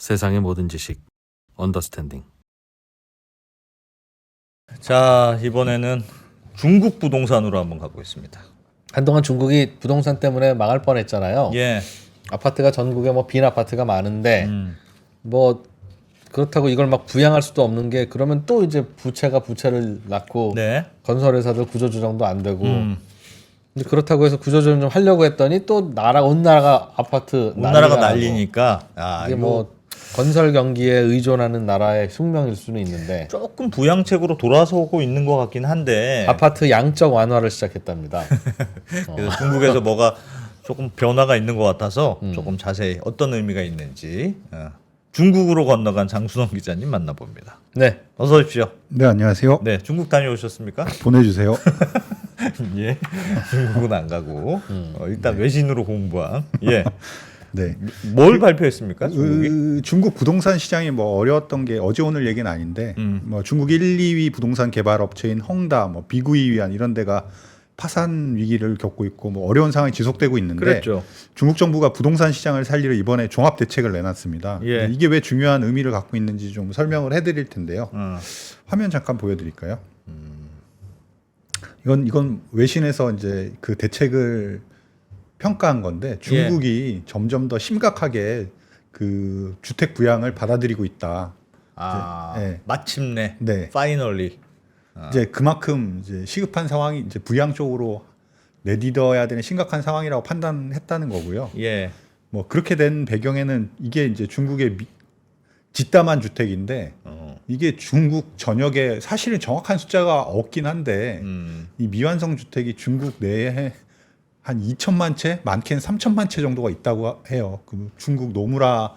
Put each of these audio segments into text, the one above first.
세상의 모든 지식 언더스탠딩. 자, 이번에는 중국 부동산으로 한번 가보겠습니다. 한동안 중국이 부동산 때문에 망할 뻔했잖아요. 예. 아파트가 전국에 뭐 빈 아파트가 많은데 뭐 그렇다고 이걸 막 부양할 수도 없는 게 그러면 또 이제 부채가 부채를 낳고 네. 건설회사들 구조조정도 안 되고 근데 그렇다고 해서 구조조정 좀 하려고 했더니 또 온 나라가 아파트 온 나라가 난리가 나고. 난리니까 이게 뭐 건설 경기에 의존하는 나라의 숙명일 수는 있는데 조금 부양책으로 돌아서고 있는 것 같긴 한데 아파트 양적 완화를 시작했답니다. 그래서 중국에서 뭐가 조금 변화가 있는 것 같아서 조금 자세히 어떤 의미가 있는지 중국으로 건너간 장순원 기자님 만나봅니다. 네. 어서 오십시오. 네, 안녕하세요. 네, 중국 다녀오셨습니까? 보내주세요. 예, 중국은 안 가고 일단 외신으로 공부한 예, 네. 뭘 발표했습니까? 중국이? 중국 부동산 시장이 뭐 어려웠던 게 어제 오늘 얘기는 아닌데, 뭐 중국 1, 2위 부동산 개발 업체인 헝다, 뭐 비구이위안 이런 데가 파산 위기를 겪고 있고 뭐 어려운 상황이 지속되고 있는데, 그랬죠. 중국 정부가 부동산 시장을 살리려 이번에 종합 대책을 내놨습니다. 예. 이게 왜 중요한 의미를 갖고 있는지 좀 설명을 해드릴 텐데요. 화면 잠깐 보여드릴까요? 이건 외신에서 이제 그 대책을 평가한 건데 중국이 점점 더 심각하게 그 주택 부양을 받아들이고 있다. 아, 네. 마침내, 네. 파이널리. 이제 그만큼 이제 시급한 상황이 이제 부양 쪽으로 내딛어야 되는 심각한 상황이라고 판단했다는 거고요. 예, 뭐 그렇게 된 배경에는 이게 이제 중국의 집담한 주택인데 이게 중국 전역에 사실은 정확한 숫자가 없긴 한데 이 미완성 주택이 중국 내에 한 2천만 채, 많게는 3천만 채 정도가 있다고 해요. 그 중국 노무라,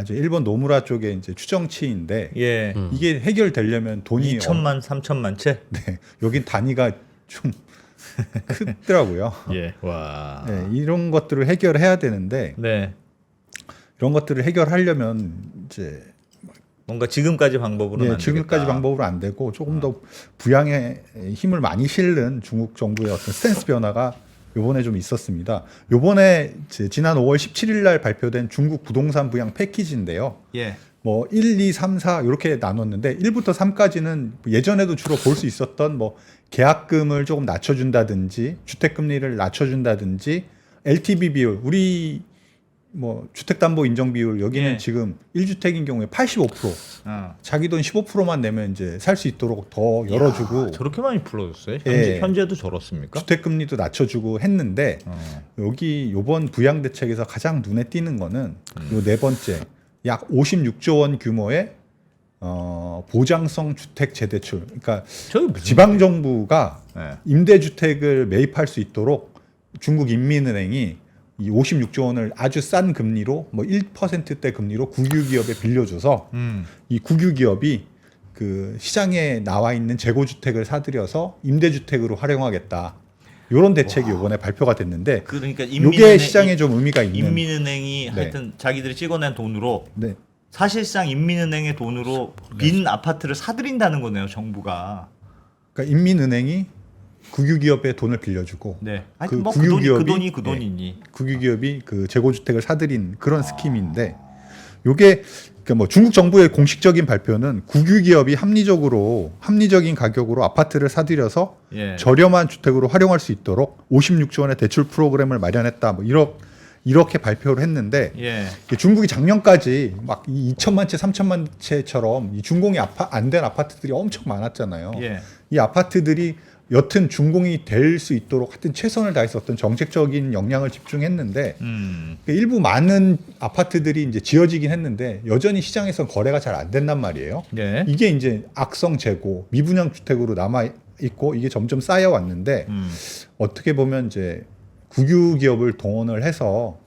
이제 일본 노무라 쪽에 이제 추정치인데 예. 이게 해결되려면 돈이 2천만, 3천만 채. 네, 여긴 단위가 좀 크더라고요. 예, 와. 네, 이런 것들을 해결해야 되는데 네, 이런 것들을 해결하려면 이제 뭔가 지금까지 방법으로는 안 지금까지 되겠다. 방법으로 안 되고 조금 더 부양에 힘을 많이 실는 중국 정부의 어떤 스탠스 변화가 요번에 좀 있었습니다. 요번에 지난 5월 17일 날 발표된 중국 부동산 부양 패키지인데요. 예, 뭐 1, 2, 3, 4 이렇게 나눴는데 1부터 3까지는 예전에도 주로 볼 수 있었던 뭐 계약금을 조금 낮춰준다든지 주택금리를 낮춰준다든지 LTV 비율 우리 뭐 주택담보 인정 비율 여기는 예. 지금 1주택인 경우에 85% 자기 돈 15%만 내면 이제 살 수 있도록 더 열어주고 야, 저렇게 많이 불러줬어요? 예. 현재도 저렇습니까? 주택금리도 낮춰주고 했는데 여기 요번 부양 대책에서 가장 눈에 띄는 거는 요 네 번째 약 56조 원 규모의 보장성 주택 재대출. 그러니까 저기 무슨 지방 정부가 예. 임대주택을 매입할 수 있도록 중국 인민은행이 이 56조 원을 아주 싼 금리로 뭐 1%대 금리로 국유기업에 빌려줘서 이 국유기업이 그 시장에 나와 있는 재고주택을 사들여서 임대주택으로 활용하겠다. 이런 대책이 이번에 발표가 됐는데 그러니까 이게 시장에 좀 의미가 있는. 인민은행이 네. 하여튼 자기들이 찍어낸 돈으로 네. 사실상 인민은행의 돈으로 빈 아파트를 사들인다는 거네요, 정부가. 그러니까 인민은행이 국유기업에 돈을 빌려주고 네. 그 하여튼 뭐 국유기업이 그 돈이니. 국유기업이 그 재고주택을 사들인 그런 스킴인데 요게 그러니까 뭐 중국 정부의 공식적인 발표는 국유기업이 합리적인 가격으로 아파트를 사들여서 예. 저렴한 주택으로 활용할 수 있도록 56조 원의 대출 프로그램을 마련했다. 뭐 이렇게 발표를 했는데 예. 중국이 작년까지 막 2천만 채, 3천만 채처럼 이 준공이 안 된 아파트들이 엄청 많았잖아요. 예. 이 아파트들이 여튼 준공이 될 수 있도록 하여튼 최선을 다해서 어떤 정책적인 역량을 집중했는데 일부 많은 아파트들이 이제 지어지긴 했는데 여전히 시장에서 거래가 잘 안 된단 말이에요. 예. 이게 이제 악성 재고, 미분양 주택으로 남아 있고 이게 점점 쌓여 왔는데 어떻게 보면 이제 국유 기업을 동원을 해서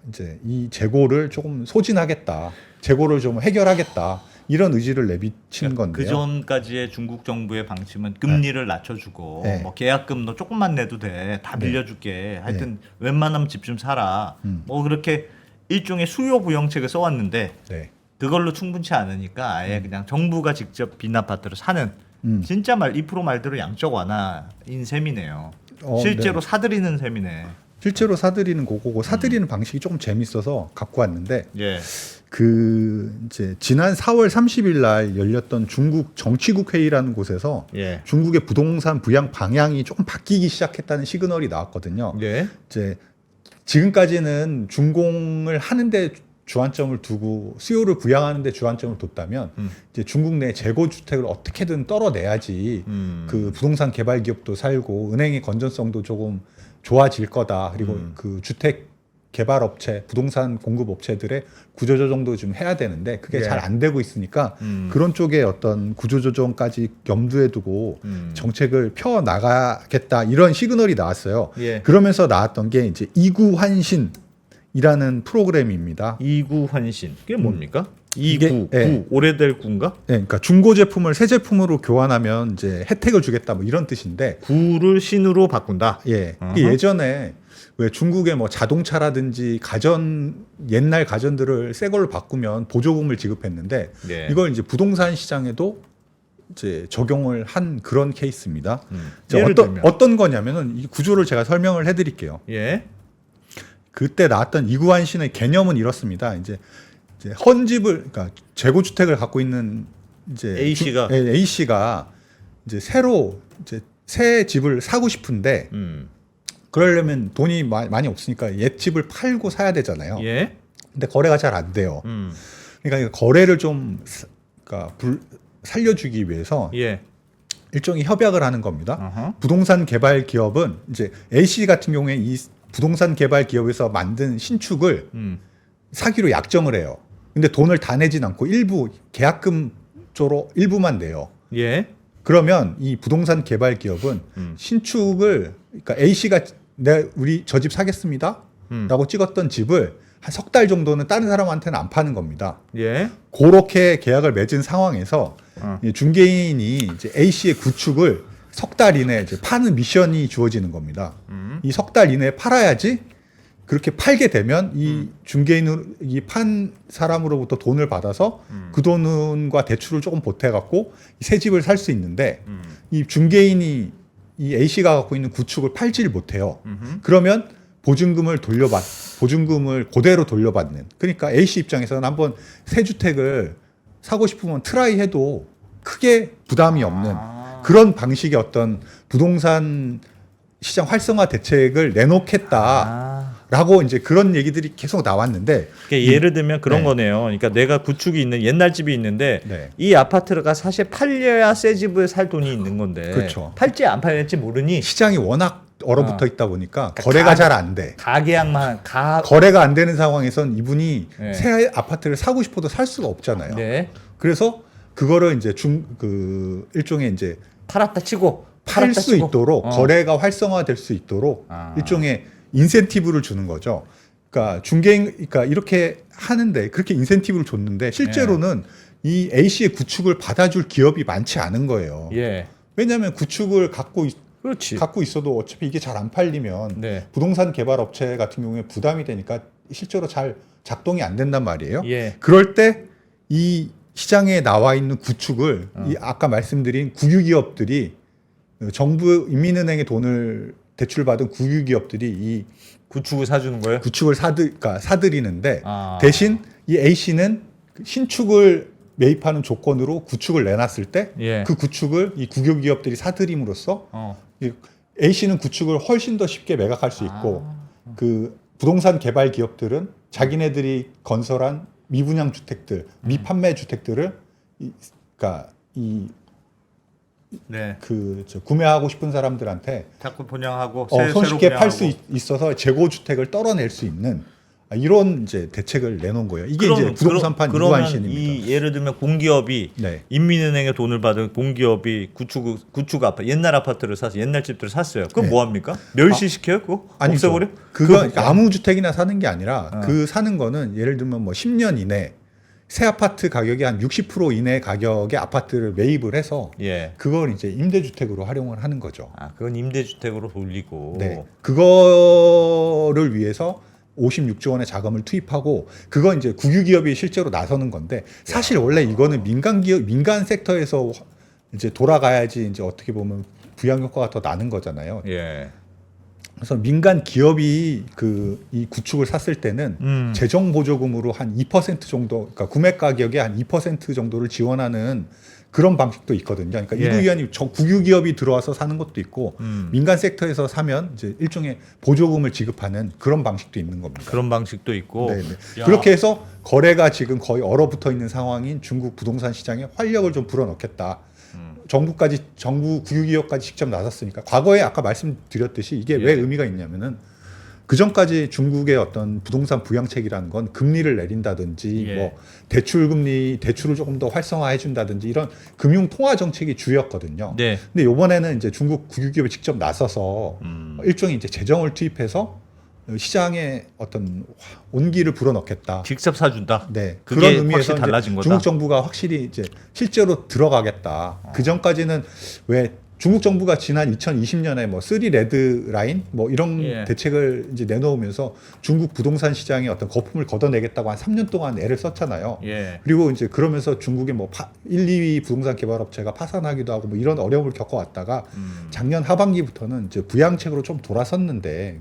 이제 이 재고를 조금 소진하겠다, 재고를 좀 해결하겠다. 이런 의지를 내비친 건데요. 그 전까지의 중국 정부의 방침은 금리를 낮춰주고 네. 뭐 계약금 너 조금만 내도 돼, 다 빌려줄게. 하여튼 웬만하면 집 좀 사라. 뭐 그렇게 일종의 수요 부양책을 써왔는데 네. 그걸로 충분치 않으니까 아예 그냥 정부가 직접 빈 아파트를 사는 진짜 2% 말대로 양적 완화인 셈이네요. 실제로 네. 사들이는 셈이네. 실제로 사들이는 그거고 사들이는 방식이 조금 재밌어서 갖고 왔는데 예. 그 이제 지난 4월 30일 날 열렸던 중국 정치국 회의라는 곳에서 예. 중국의 부동산 부양 방향이 조금 바뀌기 시작했다는 시그널이 나왔거든요. 예. 이제 지금까지는 준공을 하는데 주안점을 두고 수요를 부양하는데 주안점을 뒀다면 이제 중국 내 재고 주택을 어떻게든 떨어내야지 그 부동산 개발 기업도 살고 은행의 건전성도 조금 좋아질 거다. 그리고 그 주택 개발 업체, 부동산 공급 업체들의 구조조정도 좀 해야 되는데 그게 예. 잘 안 되고 있으니까 그런 쪽에 어떤 구조조정까지 염두에 두고 정책을 펴 나가겠다 이런 시그널이 나왔어요. 예. 그러면서 나왔던 게 이제 이구환신이라는 프로그램입니다. 이구 환신. 그게 뭡니까? 이게- 이구 예. 구 오래될 구인가? 네, 그러니까 중고 제품을 새 제품으로 교환하면 이제 혜택을 주겠다 뭐 이런 뜻인데 구를 신으로 바꾼다. 예. 어허. 이게 예전에 왜 중국의 뭐 자동차라든지 옛날 가전들을 새 걸로 바꾸면 보조금을 지급했는데 예. 이걸 이제 부동산 시장에도 이제 적용을 한 그런 케이스입니다. 자, 예를 들면. 어떤 거냐면은 이 구조를 제가 설명을 해드릴게요. 예. 그때 나왔던 이구환신의 개념은 이렇습니다. 이제 헌집을 그러니까 재고 주택을 갖고 있는 이제 A 씨가. A 씨가 이제 새로 이제 새 집을 사고 싶은데 그러려면 돈이 많이 없으니까 옛 집을 팔고 사야 되잖아요. 예. 근데 거래가 잘 안 돼요. 그러니까 이 거래를 좀 그러니까 살려주기 위해서 예. 일종의 협약을 하는 겁니다. 어허. 부동산 개발 기업은 이제 A 씨 같은 경우에 이 부동산 개발 기업에서 만든 신축을 사기로 약정을 해요. 근데 돈을 다 내진 않고 일부 계약금 쪽으로 일부만 내요. 예. 그러면 이 부동산 개발 기업은 신축을 그러니까 A 씨가 우리 저 집 사겠습니다라고 찍었던 집을 한 석 달 정도는 다른 사람한테는 안 파는 겁니다. 예. 그렇게 계약을 맺은 상황에서 이 중개인이 이제 A 씨의 구축을 석 달 이내에 이제 파는 미션이 주어지는 겁니다. 이 석 달 이내에 팔아야지 그렇게 팔게 되면 이 중개인을 이 판 사람으로부터 돈을 받아서 그 돈과 대출을 조금 보태갖고 새 집을 살 수 있는데 이 중개인이 이 A 씨가 갖고 있는 구축을 팔지를 못해요. 그러면 보증금을 그대로 돌려받는. 그러니까 A 씨 입장에서는 한번 새 주택을 사고 싶으면 트라이 해도 크게 부담이 없는 그런 방식의 어떤 부동산 시장 활성화 대책을 내놓겠다라고 이제 그런 얘기들이 계속 나왔는데 그러니까 예를 들면 그런 네. 거네요. 그러니까 내가 구축이 있는 옛날 집이 있는데 네. 이 아파트가 사실 팔려야 새 집을 살 돈이 있는 건데 그렇죠. 팔지 안 팔릴지 모르니 시장이 워낙 얼어붙어 있다 보니까 그러니까 거래가 잘 안 돼. 가계약만 거래가 안 되는 상황에선 이분이 네. 새 아파트를 사고 싶어도 살 수가 없잖아요. 네. 그래서 그거를 이제 일종의 이제 팔았다 치고 팔 팔았다 수 치고. 있도록 거래가 활성화될 수 있도록 아. 일종의 인센티브를 주는 거죠. 그러니까 그러니까 이렇게 하는데 그렇게 인센티브를 줬는데 실제로는 이 A 씨의 구축을 받아줄 기업이 많지 않은 거예요. 예. 왜냐하면 구축을 그렇지. 갖고 있어도 어차피 이게 잘 안 팔리면 네. 부동산 개발 업체 같은 경우에 부담이 되니까 실제로 잘 작동이 안 된단 말이에요. 예. 그럴 때 이 시장에 나와 있는 구축을 이 아까 말씀드린 국유기업들이 정부 인민은행의 돈을 대출받은 국유기업들이 이 구축을 사주는 거예요? 구축을 사들이는데 아. 대신 이 A 씨는 신축을 매입하는 조건으로 구축을 내놨을 때 그 예. 구축을 이 국유기업들이 사들임으로써 이 A 씨는 구축을 훨씬 더 쉽게 매각할 수 있고 그 부동산 개발 기업들은 자기네들이 건설한 미분양 주택들, 미판매 주택들을 네. 구매하고 싶은 사람들한테 자꾸 분양하고 손쉽게 팔 수 있어서 재고 주택을 떨어낼 수 있는 이런 이제 대책을 내놓은 거예요. 이게 이제 부동산판 그러면 이구환신입니다. 이 예를 들면 공기업이 네. 인민은행에 돈을 받은 공기업이 구축 아파트 옛날 아파트를 사서 옛날 집들을 샀어요. 그럼 네. 뭐 합니까? 멸시시켜요? 그거? 아니죠. 없애버려? 그거 아무 주택이나 사는 게 아니라 그 사는 거는 예를 들면 뭐 10년 이내 새 아파트 가격의 한 60% 이내 가격의 아파트를 매입을 해서 예. 그걸 이제 임대주택으로 활용을 하는 거죠. 아, 그건 임대주택으로 돌리고. 네. 그거를 위해서 56조 원의 자금을 투입하고 그건 이제 국유기업이 실제로 나서는 건데 사실 원래 이거는 민간 섹터에서 이제 돌아가야지 이제 어떻게 보면 부양 효과가 더 나는 거잖아요. 예. 그래서 민간 기업이 이 구축을 샀을 때는 재정 보조금으로 한 2% 정도, 그러니까 구매 가격의 한 2% 정도를 지원하는 그런 방식도 있거든요. 그러니까 예. 일부 기관이 국유 기업이 들어와서 사는 것도 있고 민간 섹터에서 사면 이제 일종의 보조금을 지급하는 그런 방식도 있는 겁니다. 그런 방식도 있고. 네네. 야. 그렇게 해서 거래가 지금 거의 얼어붙어 있는 상황인 중국 부동산 시장에 활력을 좀 불어넣겠다. 정부 국유기업까지 직접 나섰으니까 과거에 아까 말씀드렸듯이 이게 왜 의미가 있냐면은 그 전까지 중국의 어떤 부동산 부양책이라는 건 금리를 내린다든지 예. 뭐 대출을 조금 더 활성화해 준다든지 이런 금융 통화 정책이 주였거든요. 네. 근데 이번에는 이제 중국 국유기업이 직접 나서서 일종의 이제 재정을 투입해서 시장에 어떤 온기를 불어넣겠다. 직접 사준다. 네, 그게 그런 의미에서 확실히 이제 달라진 거다. 중국 정부가 확실히 이제 실제로 들어가겠다. 그 전까지는 왜 중국 정부가 지난 2020년에 뭐 3레드 라인 뭐 이런 예. 대책을 이제 내놓으면서 중국 부동산 시장에 어떤 거품을 걷어내겠다고 한 3년 동안 애를 썼잖아요. 예. 그리고 이제 그러면서 중국의 뭐 1, 2위 부동산 개발업체가 파산하기도 하고 뭐 이런 어려움을 겪어왔다가 작년 하반기부터는 이제 부양책으로 좀 돌아섰는데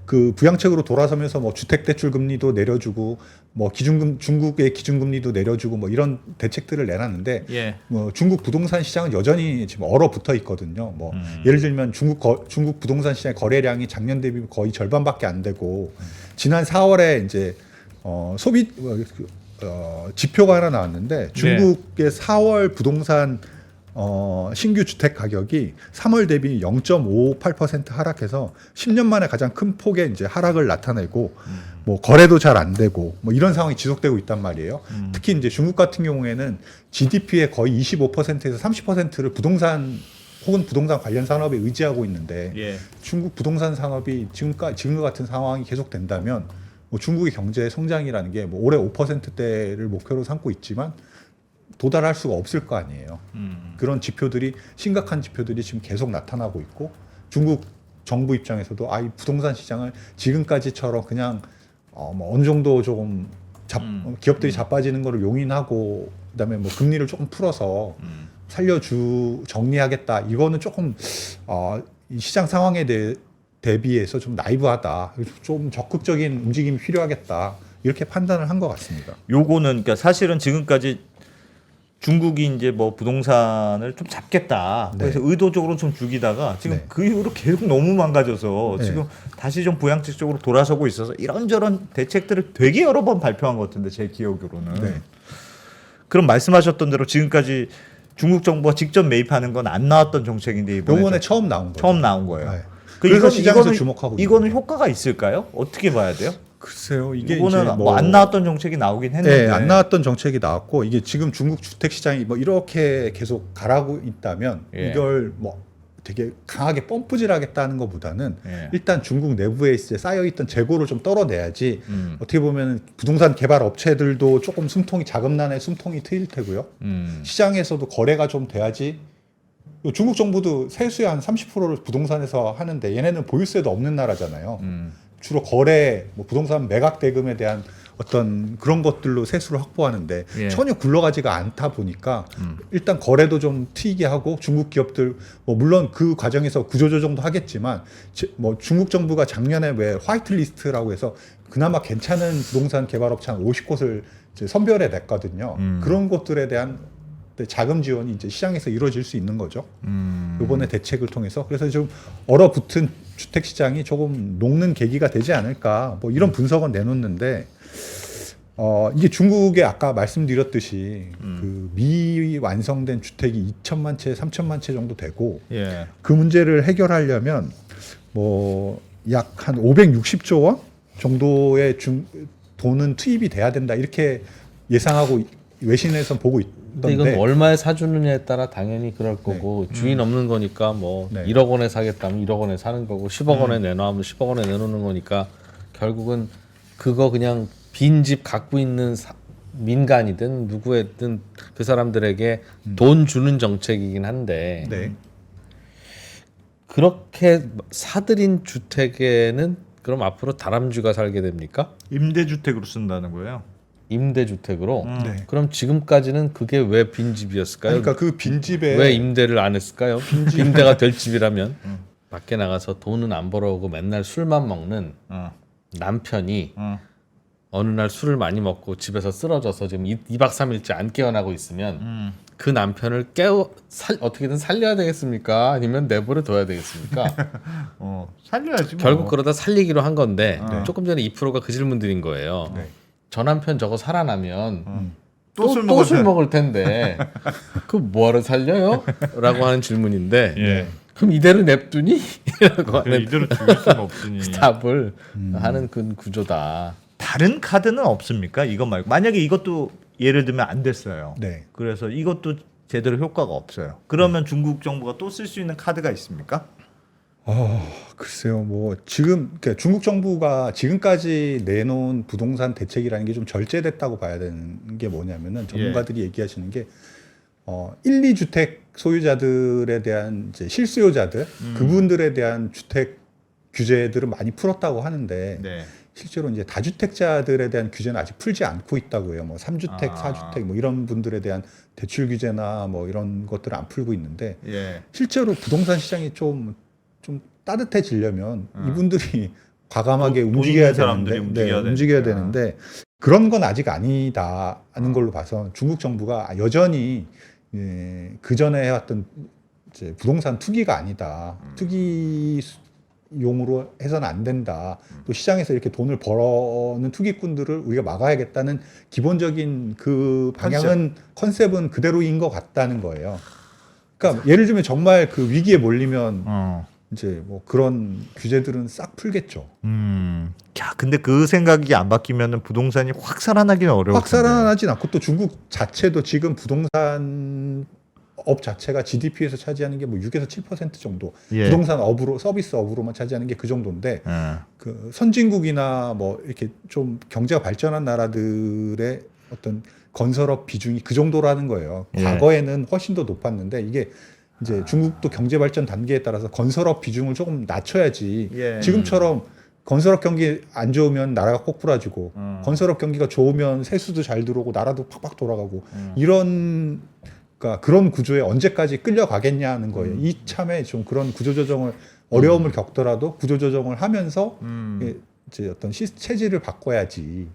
그 부양책으로 돌아서면서 뭐 주택대출 금리도 내려주고 뭐 중국의 기준금리도 내려주고 뭐 이런 대책들을 내놨는데 예. 뭐 중국 부동산 시장은 여전히 지금 얼어붙어 있거든요. 뭐 예를 들면 중국 부동산 시장의 거래량이 작년 대비 거의 절반밖에 안 되고 지난 4월에 이제 소비 지표가 하나 나왔는데 중국의 4월 부동산 신규 주택 가격이 3월 대비 0.58% 하락해서 10년 만에 가장 큰 폭의 이제 하락을 나타내고 뭐 거래도 잘 안 되고 뭐 이런 상황이 지속되고 있단 말이에요. 특히 이제 중국 같은 경우에는 GDP의 거의 25%에서 30%를 부동산 혹은 부동산 관련 산업에 의지하고 있는데 예. 중국 부동산 산업이 지금과 같은 상황이 계속된다면 뭐 중국의 경제 성장이라는 게 뭐 올해 5%대를 목표로 삼고 있지만 도달할 수가 없을 거 아니에요. 그런 지표들이 심각한 지표들이 지금 계속 나타나고 있고 중국 정부 입장에서도 이 부동산 시장을 지금까지처럼 그냥 뭐 어느 정도 조금 기업들이 자빠지는 거를 용인하고 그다음에 뭐 금리를 조금 풀어서 정리하겠다. 이거는 조금 이 시장 상황에 대비해서 좀 나이브하다. 좀 적극적인 움직임이 필요하겠다. 이렇게 판단을 한 것 같습니다. 요거는 그러니까 사실은 지금까지 중국이 이제 뭐 부동산을 좀 잡겠다. 네. 그래서 의도적으로 좀 죽이다가 지금 네. 그 이후로 계속 너무 망가져서 네. 지금 다시 좀 부양책 쪽으로 돌아서고 있어서 이런저런 대책들을 되게 여러 번 발표한 것 같은데 제 기억으로는. 네. 그럼 말씀하셨던 대로 지금까지 중국 정부가 직접 매입하는 건 안 나왔던 정책인데 이번에 처음 나온 거죠. 처음 나온 거예요. 네. 그래서 시장에서 주목하고 이거는 있는 효과가 있을까요? 어떻게 봐야 돼요? 글쎄요. 이게 이거는 이제 뭐 안 나왔던 정책이 나오긴 했는데. 네, 안 나왔던 정책이 나왔고 이게 지금 중국 주택 시장이 뭐 이렇게 계속 가라고 있다면 예. 이걸 뭐 되게 강하게 펌프질하겠다는 것보다는 예. 일단 중국 내부에 이제 쌓여있던 재고를 좀 떨어내야지 어떻게 보면 부동산 개발 업체들도 조금 자금난에 숨통이 트일 테고요. 시장에서도 거래가 좀 돼야지. 중국 정부도 세수의 한 30%를 부동산에서 하는데 얘네는 보유세도 없는 나라잖아요. 주로 거래, 뭐 부동산 매각 대금에 대한 어떤 그런 것들로 세수를 확보하는데 예. 전혀 굴러가지가 않다 보니까 일단 거래도 좀 트이게 하고 중국 기업들 뭐 물론 그 과정에서 구조조정도 하겠지만 뭐 중국 정부가 작년에 왜 화이트리스트라고 해서 그나마 괜찮은 부동산 개발업체 한 50곳을 이제 선별해 냈거든요. 그런 것들에 대한 자금 지원이 이제 시장에서 이루어질 수 있는 거죠. 이번에 대책을 통해서. 그래서 좀 얼어붙은 주택 시장이 조금 녹는 계기가 되지 않을까. 뭐 이런 분석은 내놓는데 이게 중국에 아까 말씀드렸듯이 그 미완성된 주택이 2천만 채, 3천만 채 정도 되고 예. 그 문제를 해결하려면 뭐 약 한 560조 원 정도의 돈은 투입이 돼야 된다. 이렇게 예상하고 외신에서 보고 근데 이건 얼마에 사주느냐에 따라 당연히 그럴 거고 주인 없는 거니까 뭐 네. 1억 원에 사겠다면 1억 원에 사는 거고 10억 원에 내놔하면 10억 원에 내놓는 거니까 결국은 그거 그냥 빈집 갖고 있는 민간이든 누구든 그 사람들에게 돈 주는 정책이긴 한데 네. 그렇게 사들인 주택에는 그럼 앞으로 다람쥐가 살게 됩니까? 임대주택으로 쓴다는 거예요. 임대주택으로? 네. 그럼 지금까지는 그게 왜 빈집이었을까요? 그러니까 그 빈집에 왜 임대를 안 했을까요? 임대가 될 집이라면 밖에 나가서 돈은 안 벌어오고 맨날 술만 먹는 어. 남편이 어. 어느 날 술을 많이 먹고 집에서 쓰러져서 지금 2박 3일째 안 깨어나고 있으면 그 남편을 어떻게든 살려야 되겠습니까? 아니면 내버려 둬야 되겠습니까? 살려야지. 뭐. 결국 그러다 살리기로 한 건데 네. 조금 전에 2%가 그 질문 드린 거예요. 네. 저 남편 저거 살아나면 또 술 또 먹을 술 때. 먹을 텐데 그 뭐하러 살려요? 라고 하는 질문인데 예. 그럼 이대로 냅두니? 라고 하는 이대로 죽일 수는 없으니. 답을 하는 그 구조다. 다른 카드는 없습니까? 이것 말고 만약에 이것도 예를 들면 안 됐어요. 네. 그래서 이것도 제대로 효과가 없어요. 그러면 중국 정부가 또 쓸 수 있는 카드가 있습니까? 글쎄요, 뭐 지금 그러니까 중국 정부가 지금까지 내놓은 부동산 대책이라는 게 좀 절제됐다고 봐야 되는 게 뭐냐면은 전문가들이 얘기하시는 게 1, 2주택 소유자들에 대한 이제 실수요자들 그분들에 대한 주택 규제들은 많이 풀었다고 하는데 네. 실제로 이제 다주택자들에 대한 규제는 아직 풀지 않고 있다고 해요. 뭐 3주택, 아. 4주택 뭐 이런 분들에 대한 대출 규제나 뭐 이런 것들을 안 풀고 있는데 예. 실제로 부동산 시장이 좀 따뜻해지려면 이분들이 과감하게 돈 움직여야 있는 사람들이 되는데, 움직여야 되는데 그런 건 아직 아니다 하는 걸로 봐서 중국 정부가 여전히 그 전에 해왔던 이제 부동산 투기가 아니다. 투기용으로 해서는 안 된다. 또 시장에서 이렇게 돈을 벌어는 투기꾼들을 우리가 막아야겠다는 기본적인 그 방향은 컨셉은 그대로인 것 같다는 거예요. 그러니까 예를 들면 정말 그 위기에 몰리면 이제 뭐 그런 규제들은 싹 풀겠죠. 야, 근데 그 생각이 안 바뀌면은 부동산이 확 살아나기는 어려울 확 텐데. 살아나진 않고 또 중국 자체도 지금 부동산 업 자체가 GDP에서 차지하는 게 뭐 6에서 7% 정도. 예. 부동산 업으로 서비스 업으로만 차지하는 게 그 정도인데 그 선진국이나 뭐 이렇게 좀 경제가 발전한 나라들의 어떤 건설업 비중이 그 정도라는 거예요. 예. 과거에는 훨씬 더 높았는데 이게 이제 중국도 경제 발전 단계에 따라서 건설업 비중을 조금 낮춰야지. 예. 지금처럼 건설업 경기 안 좋으면 나라가 꼬꾸라지고 건설업 경기가 좋으면 세수도 잘 들어오고 나라도 팍팍 돌아가고 이런 그러니까 그런 구조에 언제까지 끌려가겠냐는 거예요. 이참에 좀 그런 구조조정을 어려움을 겪더라도 구조조정을 하면서 이제 어떤 체질을 바꿔야지.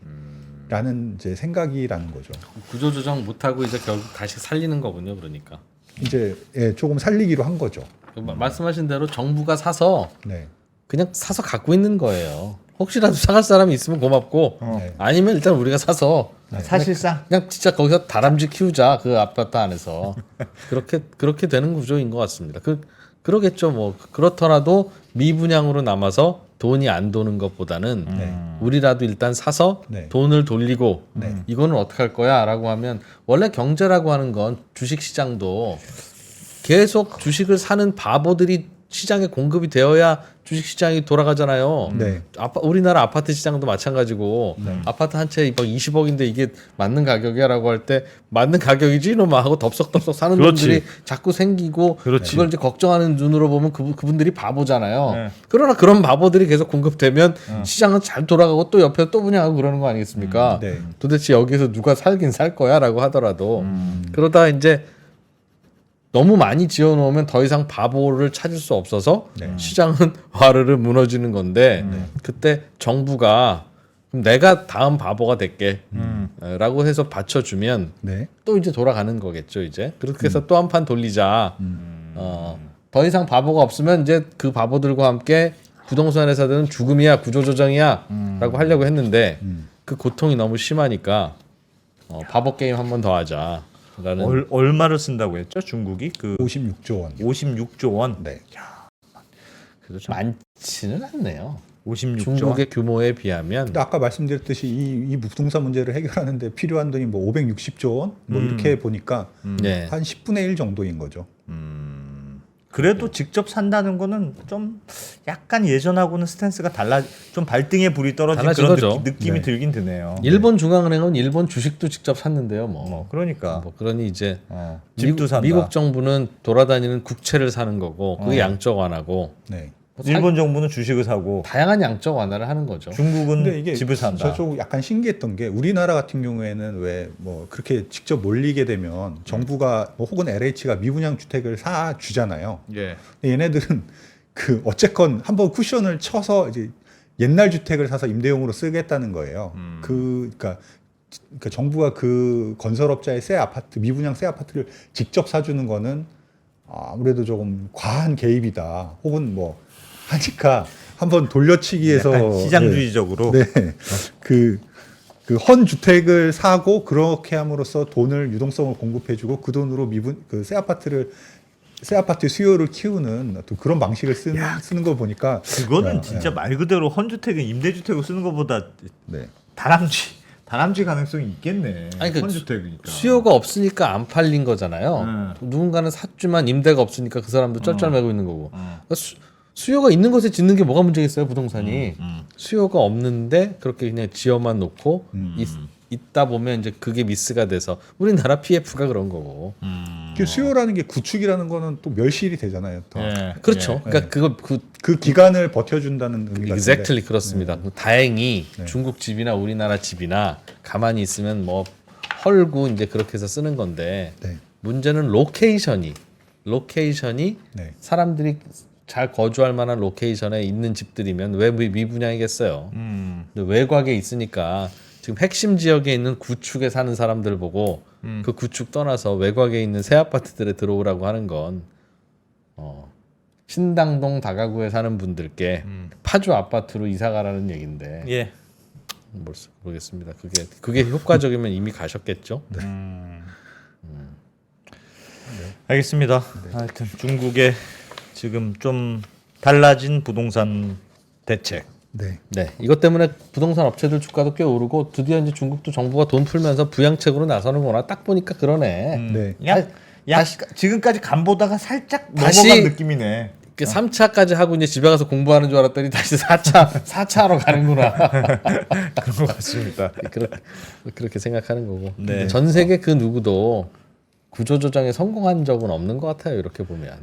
라는 이제 생각이라는 거죠. 구조조정 못하고 이제 결국 다시 살리는 거군요. 그러니까 이제 조금 살리기로 한 거죠. 말씀하신 대로 정부가 사서 네. 그냥 사서 갖고 있는 거예요. 혹시라도 사갈 사람이 있으면 고맙고 네. 아니면 일단 우리가 사서 사실상 그냥 진짜 거기서 다람쥐 키우자 그 아파트 안에서 그렇게 되는 구조인 것 같습니다. 그러겠죠. 뭐 그렇더라도 미분양으로 남아서 돈이 안 도는 것보다는 우리라도 일단 사서 네. 돈을 돌리고 네. 이거는 어떻게 할 거야라고 하면 원래 경제라고 하는 건 주식 시장도 계속 주식을 사는 바보들이 시장에 공급이 되어야 주식 시장이 돌아가잖아요. 네. 우리나라 아파트 시장도 마찬가지고 아파트 한 채 20억인데 이게 맞는 가격이야라고 할 때 맞는 가격이지 이놈아 하고 덥석덥석 사는 그렇지. 분들이 자꾸 생기고 그렇지. 그걸 이제 걱정하는 눈으로 보면 그분들이 바보잖아요. 네. 그러나 그런 바보들이 계속 공급되면 시장은 잘 돌아가고 또 옆에 또 분양하고 그러는 거 아니겠습니까? 네. 도대체 여기서 누가 살긴 살 거야라고 하더라도 그러다 이제 너무 많이 지어놓으면 더 이상 바보를 찾을 수 없어서 시장은 와르르 무너지는 건데 그때 정부가 그럼 내가 다음 바보가 될게 라고 해서 받쳐주면 네. 또 이제 돌아가는 거겠죠 이제 그렇게 해서 또 한 판 돌리자 더 이상 바보가 없으면 이제 그 바보들과 함께 부동산 회사들은 죽음이야 구조조정이야 라고 하려고 했는데 그 고통이 너무 심하니까 바보 게임 한 번 더 하자 라는 얼마를 쓴다고 했죠? 중국이 그 56조 원. 56조 원. 네. 그래도 참 많지는 않네요 56조 중국의 규모에 비하면 근데 아까 말씀드렸듯이 이 부동산 문제를 해결하는데 필요한 돈이 뭐 560조 원? 뭐 이렇게 보니까 네. 한 10분의 1 정도인 거죠. 그래도 직접 산다는 거는 좀 약간 예전하고는 스탠스가 달라 좀 발등에 불이 떨어진 달라진 그런 거죠. 느낌이 네. 들긴 드네요. 일본 중앙은행은 일본 주식도 직접 샀는데요 뭐 그러니까 그러니 이제 집도 산다. 미국 정부는 돌아다니는 국채를 사는 거고 그게 양적 완화고 네. 일본 정부는 주식을 사고 다양한 양적 완화를 하는 거죠. 중국은 근데 이게 집을 산다. 좀 약간 신기했던 게 우리나라 같은 경우에는 왜 뭐 그렇게 직접 몰리게 되면 정부가 뭐 혹은 LH가 미분양 주택을 사 주잖아요. 예. 근데 얘네들은 그 어쨌건 한번 쿠션을 쳐서 이제 옛날 주택을 사서 임대용으로 쓰겠다는 거예요. 그러니까 정부가 그 건설업자의 새 아파트, 미분양 새 아파트를 직접 사주는 거는 아무래도 조금 과한 개입이다. 혹은 뭐 하니까 한번 돌려치기해서 약간 시장주의적으로. 네. 그 헌 주택을 사고 그렇게 함으로써 돈을 유동성을 공급해주고 그 돈으로 그 새 아파트 수요를 키우는 어떤 그런 방식을 쓰는 거 보니까 그거는 진짜 말 그대로 헌주택은 임대주택으로 쓰는 것보다 네. 다람쥐 가능성이 있겠네. 아니, 그 헌주택이니까. 수요가 없으니까 안 팔린 거잖아요. 누군가는 샀지만 임대가 없으니까 그 사람도 쩔쩔매고 있는 거고. 그러니까 수요가 있는 곳에 짓는 게 뭐가 문제겠어요, 부동산이. 수요가 없는데 그렇게 그냥 지어만 놓고 있다 보면 이제 그게 미스가 돼서 우리나라 PF가 그런 거고. 그 수요라는 게 구축이라는 거는 또 멸실이 되잖아요. 또. 예, 그렇죠. 예. 그러니까 그거 그 기간을 버텨준다는 의미가 exactly 그렇습니다. 다행히 네. 중국 집이나 우리나라 집이나 가만히 있으면 뭐 헐고 이제 그렇게 해서 쓰는 건데 네. 문제는 로케이션이 네. 사람들이 잘 거주할 만한 로케이션에 있는 집들이면 왜 미분양이겠어요. 근데 외곽에 있으니까 지금 핵심 지역에 있는 구축에 사는 사람들 보고 그 구축 떠나서 외곽에 있는 새 아파트들에 들어오라고 하는 건 신당동 다가구에 사는 분들께 파주 아파트로 이사 가라는 얘긴데 예. 모르겠습니다. 그게 효과적이면 이미 가셨겠죠. 알겠습니다. 하여튼 중국의 지금 좀 달라진 부동산 대책. 네. 네, 이것 때문에 부동산 업체들 주가도 꽤 오르고 드디어 이제 중국도 정부가 돈 풀면서 부양책으로 나서는구나. 딱 보니까 그러네. 네. 그냥 지금까지 간 보다가 살짝 다시- 넘어간 느낌이네. 3차까지 하고 이제 집에 가서 공부하는 줄 알았더니 다시 4차 하러 가는구나. 그런 것 같습니다. 그렇게 생각하는 거고. 네. 전 세계 그 누구도 구조조정에 성공한 적은 없는 것 같아요. 이렇게 보면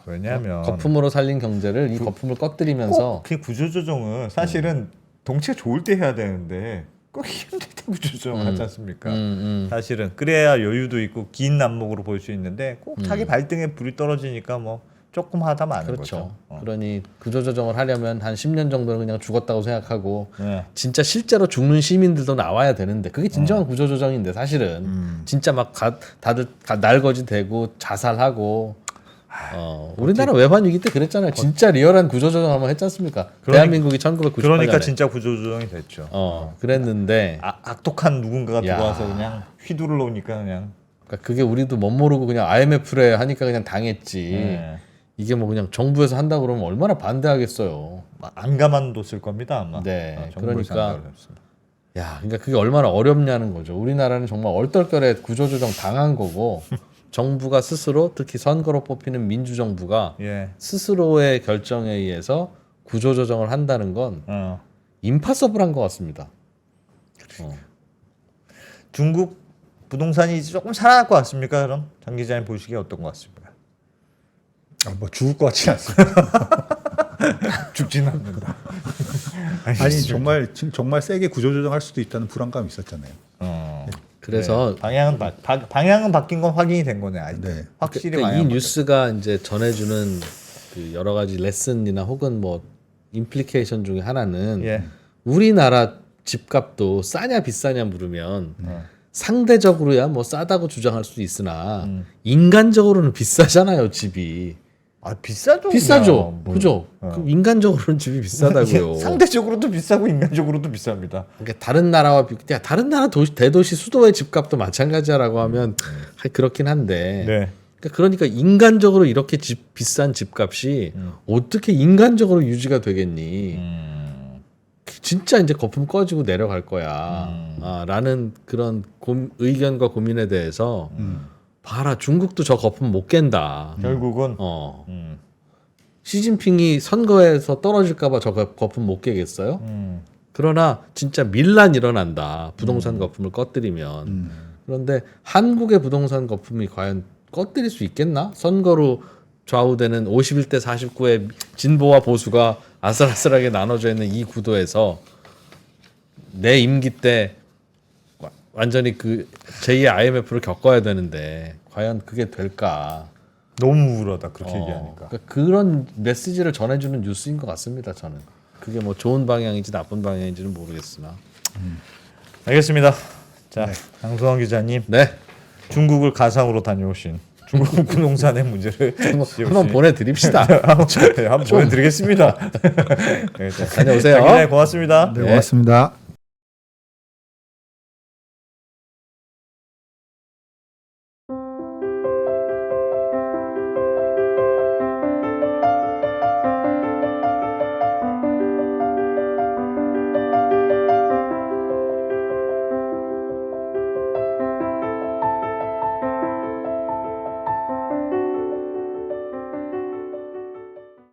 왜냐하면 거품으로 살린 경제를 이 거품을 꺼뜨리면서 그 구조조정은 사실은 동치가 좋을 때 해야 되는데 꼭 힘들 때 구조조정 하지 않습니까? 사실은 그래야 여유도 있고 긴 안목으로 볼 수 있는데 꼭 자기 발등에 불이 떨어지니까 뭐 조금 하다 마는 그렇죠. 거죠. 그러니 구조조정을 하려면 한 10년 정도는 그냥 죽었다고 생각하고 네. 진짜 실제로 죽는 시민들도 나와야 되는데 그게 진정한 구조조정인데 사실은 진짜 막 다들 날거지 되고 자살하고 우리나라 외환 위기 때 그랬잖아요. 진짜 리얼한 구조조정 한번 했지 않습니까? 대한민국이 1998년에 그러니까 진짜 구조조정이 됐죠. 그랬는데 악독한 누군가가 야. 들어와서 그냥 휘두르 놓으니까 그냥 그러니까 그게 우리도 못 모르고 그냥 IMF래 하니까 그냥 당했지. 네. 이게 뭐 그냥 정부에서 한다 그러면 얼마나 반대하겠어요. 안 가만뒀을 겁니다 아마. 네, 정부에서 그러니까 한다고 했습니다. 야, 그러니까 그게 얼마나 어렵냐는 거죠. 우리나라는 정말 얼떨결에 구조조정 당한 거고 정부가 스스로 특히 선거로 뽑히는 민주정부가 예. 스스로의 결정에 의해서 구조조정을 한다는 건 임파서블한 것 같습니다. 중국 부동산이 이제 조금 살아날 것 같습니까? 그럼 장 기자님 보시기에 어떤 것 같습니까? 뭐 죽을 것 같지 않습니다. 죽지는 않는다. 아니 정말 세게 구조조정할 수도 있다는 불안감이 있었잖아요. 그래서 방향은 바뀐 건 확인이 된 거네. 아직. 네. 확실히 그러니까 이 방향은 뉴스가 이제 전해주는 그 여러 가지 레슨이나 혹은 뭐 임플리케이션 중에 하나는 바뀌었- 예. 우리나라 집값도 싸냐 비싸냐 물으면 상대적으로야 뭐 싸다고 주장할 수도 있으나 인간적으로는 비싸잖아요 집이. 비싸죠. 비싸죠. 그냥. 뭐. 그죠? 그럼 인간적으로는 집이 비싸다고요. 상대적으로도 비싸고 인간적으로도 비쌉니다. 그러니까 다른 나라와 다른 나라 대도시 수도의 집값도 마찬가지라고 하면 그렇긴 한데. 네. 그러니까 인간적으로 이렇게 비싼 집값이 어떻게 인간적으로 유지가 되겠니? 진짜 이제 거품 꺼지고 내려갈 거야. 라는 그런 의견과 고민에 대해서 봐라 중국도 저 거품 못 깬다. 결국은 시진핑이 선거에서 떨어질까봐 저 거품 못 깨겠어요? 그러나 진짜 밀란 일어난다. 부동산 거품을 꺼뜨리면. 그런데 한국의 부동산 거품이 과연 꺼뜨릴 수 있겠나? 선거로 좌우되는 51대 49의 진보와 보수가 아슬아슬하게 나눠져 있는 이 구도에서 내 임기 때 완전히 그 제2의 IMF를 겪어야 되는데 과연 그게 될까? 너무 우울하다 그렇게 얘기하니까. 그러니까 그런 메시지를 전해주는 뉴스인 것 같습니다. 저는 그게 뭐 좋은 방향인지 나쁜 방향인지는 모르겠으나. 알겠습니다. 자, 강소영 기자님, 네, 중국을 가상으로 다녀오신 중국 부동산의 문제를 한번 보내드립시다. 한번 보내드리겠습니다. 네, 자, 다녀오세요. 장 기자님 고맙습니다. 네, 고맙습니다.